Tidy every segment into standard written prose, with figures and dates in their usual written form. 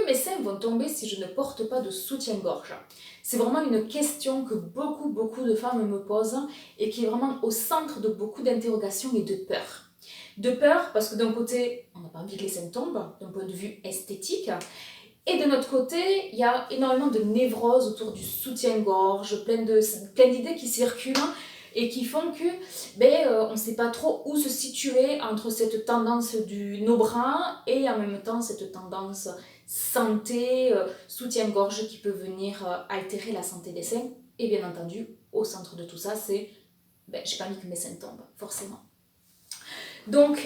mes seins vont tomber si je ne porte pas de soutien-gorge? C'est vraiment une question que beaucoup de femmes me posent et qui est vraiment au centre de beaucoup d'interrogations et de peur. De peur parce que d'un côté, on n'a pas envie que les seins tombent, d'un point de vue esthétique, et de notre côté, il y a énormément de névroses autour du soutien-gorge, plein d'idées qui circulent et qui font que on ne sait pas trop où se situer entre cette tendance du no bras et en même temps cette tendance santé, soutien-gorge qui peut venir altérer la santé des seins. Et bien entendu, au centre de tout ça, c'est j'ai pas envie que mes seins tombent, forcément. Donc,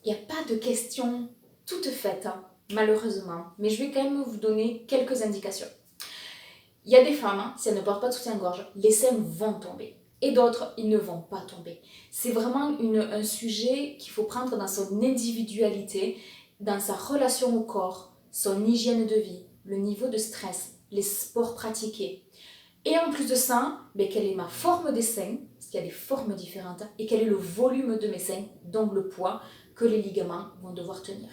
il n'y a pas de question toute faite, hein, malheureusement, mais je vais quand même vous donner quelques indications. Il y a des femmes, hein, si elles ne portent pas de soutien-gorge, les seins vont tomber. Et d'autres, ils ne vont pas tomber. C'est vraiment un sujet qu'il faut prendre dans son individualité, dans sa relation au corps, son hygiène de vie, le niveau de stress, les sports pratiqués. Et en plus de ça, quelle est ma forme des seins, parce qu'il y a des formes différentes, et quel est le volume de mes seins, donc le poids que les ligaments vont devoir tenir.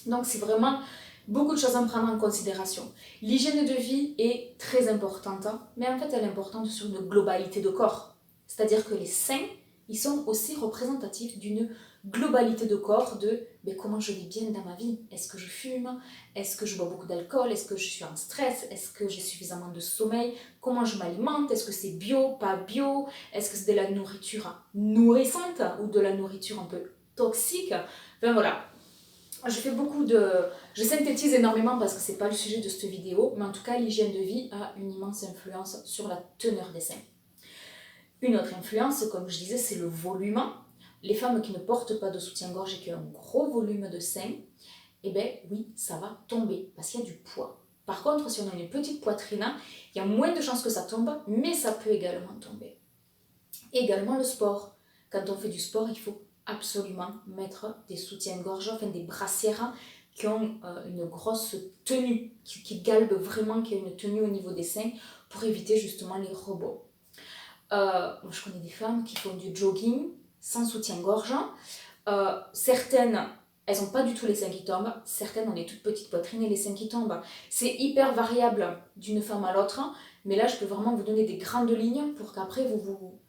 Donc c'est vraiment beaucoup de choses à prendre en considération. L'hygiène de vie est très importante, mais en fait elle est importante sur une globalité de corps. C'est-à-dire que les seins, ils sont aussi représentatifs d'une globalité de corps de comment je vais bien dans ma vie. Est-ce que je fume? Est-ce que je bois beaucoup d'alcool? Est-ce que je suis en stress? Est-ce que j'ai suffisamment de sommeil? Comment je m'alimente? Est-ce que c'est bio, pas bio? Est-ce que c'est de la nourriture nourrissante ou de la nourriture un peu toxique? Enfin voilà. Je synthétise énormément parce que c'est pas le sujet de cette vidéo, mais en tout cas l'hygiène de vie a une immense influence sur la teneur des seins. Une autre influence, comme je disais, c'est le volume. Les femmes qui ne portent pas de soutien-gorge et qui ont un gros volume de seins, oui, ça va tomber parce qu'il y a du poids. Par contre, si on a une petite poitrine, il y a moins de chances que ça tombe, mais ça peut également tomber. Également le sport. Quand on fait du sport, il faut absolument mettre des soutiens-gorge, enfin des brassières qui ont une grosse tenue, qui galbent vraiment, qui a une tenue au niveau des seins pour éviter justement les rebonds. Je connais des femmes qui font du jogging sans soutien-gorge. Certaines, elles n'ont pas du tout les seins qui tombent. Certaines ont des toutes petites poitrines et les seins qui tombent. C'est hyper variable d'une femme à l'autre. Mais là, je peux vraiment vous donner des grandes lignes pour qu'après vous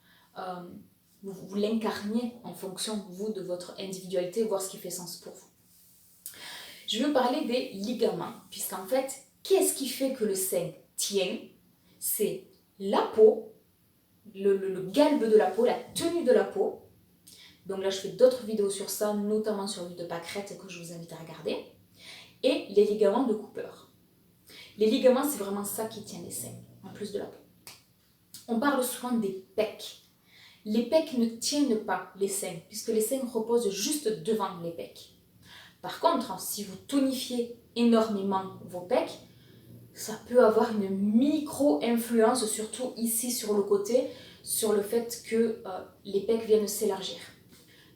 l'incarniez en fonction, vous, de votre individualité, voir ce qui fait sens pour vous. Je vais vous parler des ligaments, puisqu'en fait, qu'est-ce qui fait que le sein tient? C'est la peau, le galbe de la peau, la tenue de la peau. Donc là, je fais d'autres vidéos sur ça, notamment sur l'huile de pâquerette que je vous invite à regarder. Et les ligaments de Cooper. Les ligaments, c'est vraiment ça qui tient les seins, en plus de la peau. On parle souvent des pecs. Les pecs ne tiennent pas les seins, puisque les seins reposent juste devant les pecs. Par contre, si vous tonifiez énormément vos pecs, ça peut avoir une micro-influence, surtout ici sur le côté, sur le fait que les pecs viennent s'élargir.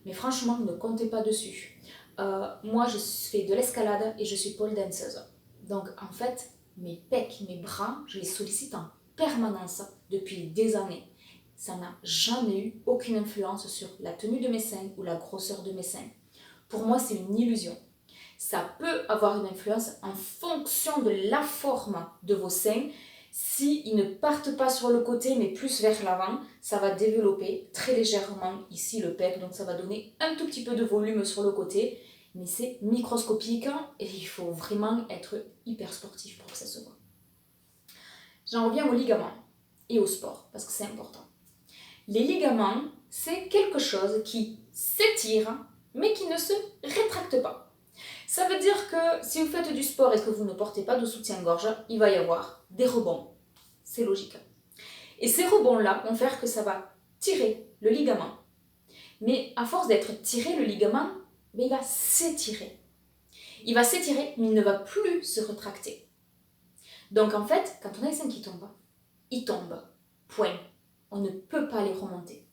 Mais franchement, ne comptez pas dessus. Moi, je fais de l'escalade et je suis pole danseuse. Donc, en fait, mes pecs, mes bras, je les sollicite en permanence depuis des années. Ça n'a jamais eu aucune influence sur la tenue de mes seins ou la grosseur de mes seins. Pour moi, c'est une illusion. Ça peut avoir une influence en fonction de la forme de vos seins. S'ils ne partent pas sur le côté mais plus vers l'avant, ça va développer très légèrement ici le pec. Donc ça va donner un tout petit peu de volume sur le côté. Mais c'est microscopique et il faut vraiment être hyper sportif pour que ça se voit. J'en reviens aux ligaments et au sport parce que c'est important. Les ligaments, c'est quelque chose qui s'étire mais qui ne se rétracte pas. Ça veut dire que si vous faites du sport et que vous ne portez pas de soutien-gorge, il va y avoir des rebonds. C'est logique. Et ces rebonds-là vont faire que ça va tirer le ligament. Mais à force d'être tiré, le ligament, il va s'étirer. Il va s'étirer, mais il ne va plus se rétracter. Donc en fait, quand on a les seins qui tombent, ils tombent. Point. On ne peut pas les remonter.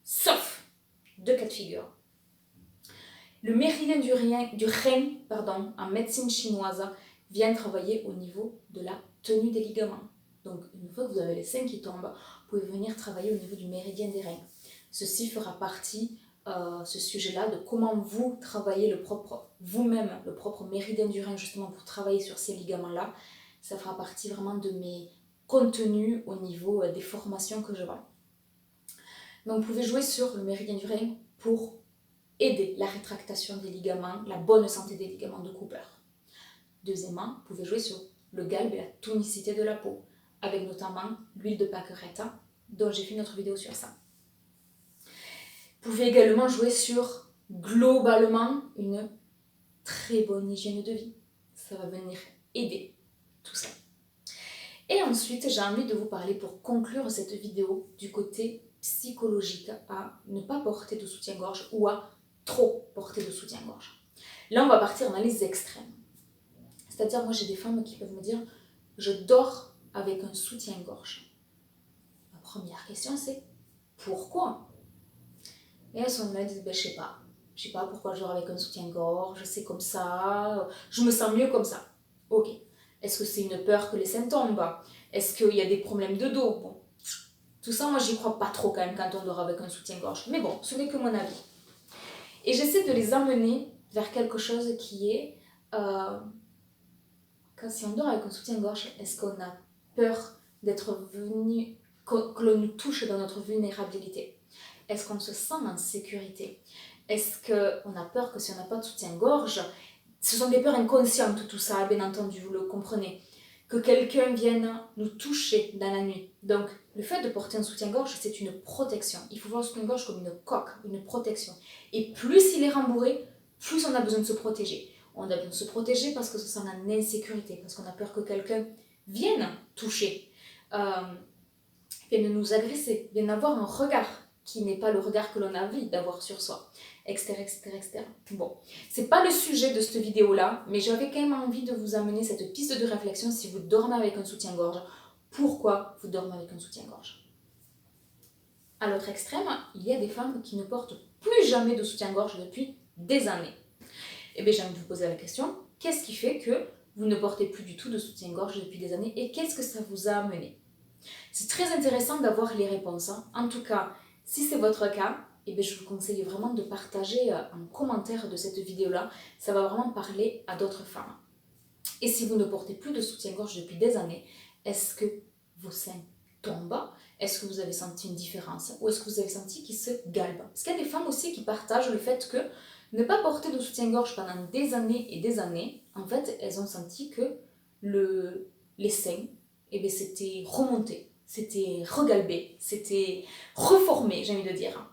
Sauf deux cas de figure. Le méridien du rein, en médecine chinoise, vient travailler au niveau de la tenue des ligaments. Donc, une fois que vous avez les seins qui tombent, vous pouvez venir travailler au niveau du méridien des reins. Ceci fera partie ce sujet-là, de comment vous travaillez vous-même, le propre méridien du rein, justement pour travailler sur ces ligaments-là. Ça fera partie vraiment de mes contenus au niveau des formations que je vends. Donc vous pouvez jouer sur le méridien du rein pour aider la rétractation des ligaments, la bonne santé des ligaments de Cooper. Deuxièmement, vous pouvez jouer sur le galbe et la tonicité de la peau, avec notamment l'huile de pâquerette, dont j'ai fait une autre vidéo sur ça. Vous pouvez également jouer sur, globalement, une très bonne hygiène de vie. Ça va venir aider tout ça. Et ensuite, j'ai envie de vous parler, pour conclure cette vidéo, du côté psychologique à ne pas porter de soutien-gorge ou à trop porter de soutien-gorge. Là, on va partir dans les extrêmes. C'est-à-dire, moi, j'ai des femmes qui peuvent me dire « Je dors avec un soutien-gorge ». Ma première question, c'est « Pourquoi ?» Et elles sont là, elles disent « Je sais pas pourquoi je dors avec un soutien-gorge, c'est comme ça, je me sens mieux comme ça. » Ok. Est-ce que c'est une peur que les seins tombent? Est-ce qu'il y a des problèmes de dos? Bon. Tout ça, moi, j'y crois pas trop quand même quand on dort avec un soutien-gorge. Mais bon, ce n'est que mon avis. Et j'essaie de les amener vers quelque chose qui est... si on dort avec un soutien-gorge, est-ce qu'on a peur d'être venu... que l'on nous touche dans notre vulnérabilité? Est-ce qu'on se sent en sécurité? Est-ce qu'on a peur que si on n'a pas de soutien-gorge, ce sont des peurs inconscientes tout ça, bien entendu, vous le comprenez, que quelqu'un vienne nous toucher dans la nuit. Donc, le fait de porter un soutien-gorge, c'est une protection. Il faut voir le soutien-gorge comme une coque, une protection. Et plus il est rembourré, plus on a besoin de se protéger. On a besoin de se protéger parce que se sent en insécurité, parce qu'on a peur que quelqu'un vienne toucher, vienne nous agresser, vienne avoir un regard qui n'est pas le regard que l'on a envie d'avoir sur soi, etc., etc., etc. Bon, c'est pas le sujet de cette vidéo-là, mais j'avais quand même envie de vous amener cette piste de réflexion si vous dormez avec un soutien-gorge. Pourquoi vous dormez avec un soutien-gorge? À l'autre extrême, il y a des femmes qui ne portent plus jamais de soutien-gorge depuis des années. Eh bien, j'ai envie de vous poser la question, qu'est-ce qui fait que vous ne portez plus du tout de soutien-gorge depuis des années et qu'est-ce que ça vous a amené? C'est très intéressant d'avoir les réponses. En tout cas, si c'est votre cas, eh bien, je vous conseille vraiment de partager en commentaire de cette vidéo-là. Ça va vraiment parler à d'autres femmes. Et si vous ne portez plus de soutien-gorge depuis des années, est-ce que vos seins tombent? Est-ce que vous avez senti une différence? Ou est-ce que vous avez senti qu'ils se galbent? Parce qu'il y a des femmes aussi qui partagent le fait que ne pas porter de soutien-gorge pendant des années et des années, en fait, elles ont senti que les seins, eh bien, c'était remonté, c'était regalbé, c'était reformé, j'ai envie de dire.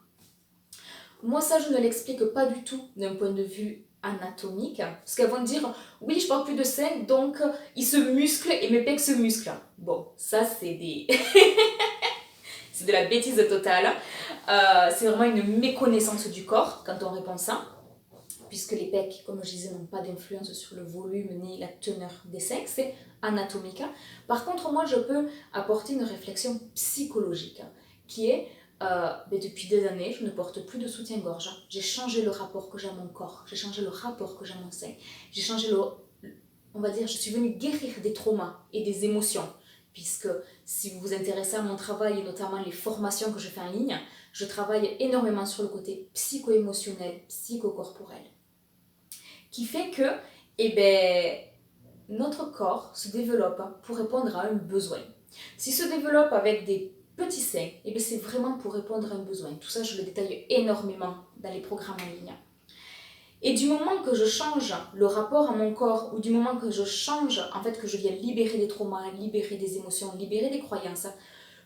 Moi, ça, je ne l'explique pas du tout d'un point de vue anatomique, parce qu'elles vont dire, oui, je porte plus de seins, donc ils se musclent et mes pecs se musclent. Bon, ça, c'est des... c'est de la bêtise totale. C'est vraiment une méconnaissance du corps quand on répond ça, puisque les pecs, comme je disais, n'ont pas d'influence sur le volume ni la teneur des seins, c'est anatomique. Par contre, moi, je peux apporter une réflexion psychologique, qui est, depuis des années, je ne porte plus de soutien-gorge. J'ai changé le rapport que j'ai à mon corps, j'ai changé le rapport que j'ai à mon sein, j'ai changé on va dire, je suis venue guérir des traumas et des émotions, puisque si vous vous intéressez à mon travail et notamment les formations que je fais en ligne, je travaille énormément sur le côté psycho-émotionnel, psycho-corporel, qui fait que, eh ben, notre corps se développe pour répondre à un besoin. S'il se développe avec des petits seins, eh bien, c'est vraiment pour répondre à un besoin. Tout ça, je le détaille énormément dans les programmes en ligne. Et du moment que je change le rapport à mon corps, ou du moment que je change, en fait, que je viens libérer des traumas, libérer des émotions, libérer des croyances,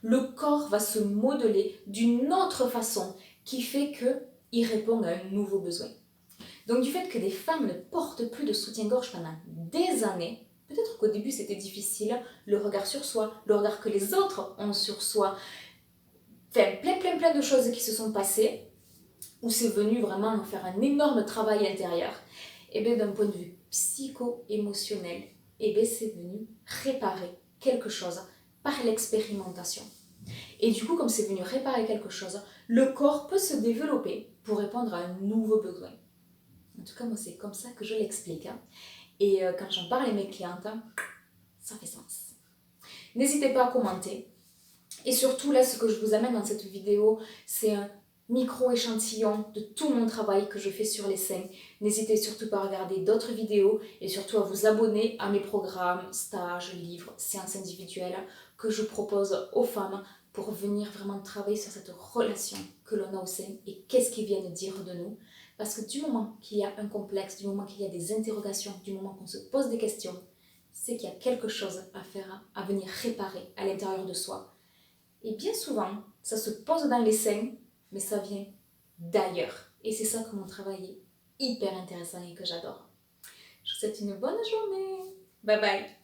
le corps va se modeler d'une autre façon qui fait qu'il répond à un nouveau besoin. Donc du fait que des femmes ne portent plus de soutien-gorge pendant des années, peut-être qu'au début c'était difficile, le regard sur soi, le regard que les autres ont sur soi, enfin plein de choses qui se sont passées, où c'est venu vraiment faire un énorme travail intérieur, et bien d'un point de vue psycho-émotionnel, et bien c'est venu réparer quelque chose par l'expérimentation. Et du coup, comme c'est venu réparer quelque chose, le corps peut se développer pour répondre à un nouveau besoin. En tout cas, moi, c'est comme ça que je l'explique. Et quand j'en parle à mes clientes, ça fait sens. N'hésitez pas à commenter. Et surtout, là, ce que je vous amène dans cette vidéo, c'est un micro-échantillon de tout mon travail que je fais sur les seins. N'hésitez surtout pas à regarder d'autres vidéos et surtout à vous abonner à mes programmes, stages, livres, séances individuelles que je propose aux femmes pour venir vraiment travailler sur cette relation que l'on a au sein et qu'est-ce qu'ils viennent dire de nous. Parce que du moment qu'il y a un complexe, du moment qu'il y a des interrogations, du moment qu'on se pose des questions, c'est qu'il y a quelque chose à faire, à venir réparer à l'intérieur de soi. Et bien souvent, ça se pose dans les seins, mais ça vient d'ailleurs. Et c'est ça que mon travail est hyper intéressant et que j'adore. Je vous souhaite une bonne journée. Bye bye.